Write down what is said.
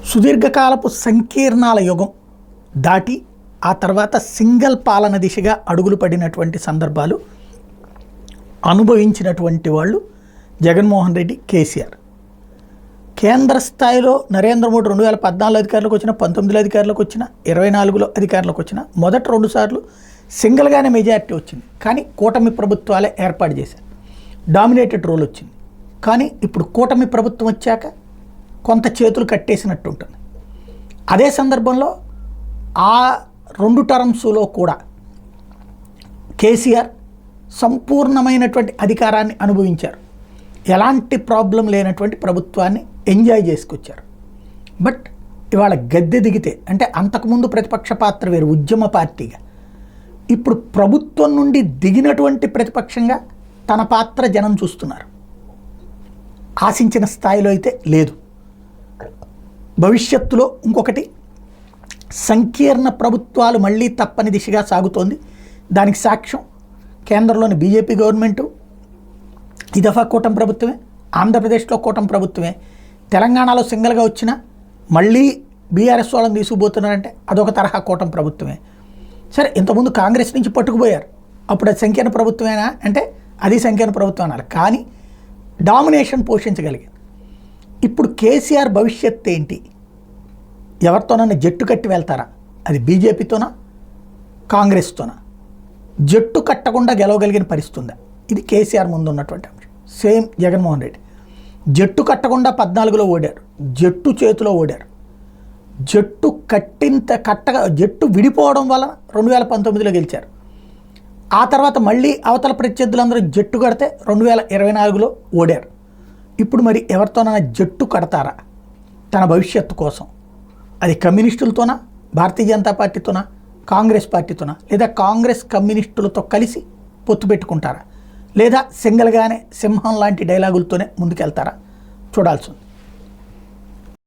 సుదీర్ఘకాలపు సంకీర్ణాల యుగం దాటి ఆ తర్వాత సింగిల్ పాలన దిశగా అడుగులు పడినటువంటి సందర్భాలు అనుభవించినటువంటి వాళ్ళు జగన్మోహన్ రెడ్డి, కేసీఆర్. కేంద్ర స్థాయిలో నరేంద్ర మోడీ 2014 అధికారులకు వచ్చిన, 19 అధికారులకు వచ్చిన, 24లో అధికారులకు వచ్చిన, మొదటి 2 సార్లు సింగిల్గానే మెజారిటీ వచ్చింది. కానీ కూటమి ప్రభుత్వాలే ఏర్పాటు చేశారు, డామినేటెడ్ రోల్ వచ్చింది. కానీ ఇప్పుడు కూటమి ప్రభుత్వం వచ్చాక కొంత చేతులు కట్టేసినట్టు ఉంటుంది. అదే సందర్భంలో ఆ 2 టర్మ్స్లో కూడా కేసీఆర్ సంపూర్ణమైనటువంటి అధికారాన్ని అనుభవించారు. ఎలాంటి ప్రాబ్లం లేనటువంటి ప్రభుత్వాన్ని ఎంజాయ్ చేసుకొచ్చారు. బట్ ఇవాళ గద్దె దిగితే, అంటే అంతకుముందు ప్రతిపక్ష పాత్ర వేరు, ఉద్యమ పార్టీగా, ఇప్పుడు ప్రభుత్వం నుండి దిగినటువంటి ప్రతిపక్షంగా తన పాత్ర జనం చూస్తున్నారు. ఆశించిన స్థాయిలో అయితే లేదు. భవిష్యత్తులో ఇంకొకటి, సంకీర్ణ ప్రభుత్వాలు మళ్ళీ తప్పని దిశగా సాగుతోంది. దానికి సాక్ష్యం కేంద్రంలోని బీజేపీ గవర్నమెంటు, ఈ దఫా కూటమి ప్రభుత్వమే, ఆంధ్రప్రదేశ్లో కూటమి ప్రభుత్వమే, తెలంగాణలో సింగిల్గా వచ్చినా మళ్ళీ బీఆర్ఎస్ వాళ్ళని తీసుకుపోతున్నారంటే అదొక తరహా కూటమి ప్రభుత్వమే. సరే, ఇంతకుముందు కాంగ్రెస్ నుంచి పట్టుకుపోయారు, అప్పుడు అది సంకీర్ణ ప్రభుత్వమేనా అంటే అది సంకీర్ణ ప్రభుత్వం అన్నారు. కానీ డామినేషన్ పోషించగలిగింది. ఇప్పుడు కేసీఆర్ భవిష్యత్ ఏంటి? ఎవరితోనన్నా జట్టు కట్టి వెళ్తారా? అది బీజేపీతోనా, కాంగ్రెస్తోనా? జట్టు కట్టకుండా గెలవగలిగిన పరిస్థితి ఉందా? ఇది కేసీఆర్ ముందు ఉన్నటువంటి అంశం. సేమ్ జగన్మోహన్ రెడ్డి జట్టు కట్టకుండా 14లో ఓడారు, జట్టు చేతిలో ఓడారు. జట్టు విడిపోవడం వల్ల 2019లో గెలిచారు. ఆ తర్వాత మళ్ళీ అవతల ప్రత్యర్థులందరూ జట్టు కడితే 2024లో ఓడారు. ఇప్పుడు మరి ఎవరితోనైనా జట్టు కడతారా తన భవిష్యత్తు కోసం? అది కమ్యూనిస్టులతోనా, భారతీయ జనతా పార్టీతోనా, కాంగ్రెస్ పార్టీతోనా, లేదా కాంగ్రెస్ కమ్యూనిస్టులతో కలిసి పొత్తు పెట్టుకుంటారా, లేదా సింగిల్గానే సింహం లాంటి డైలాగులతోనే ముందుకెళ్తారా? చూడాల్సి ఉంది.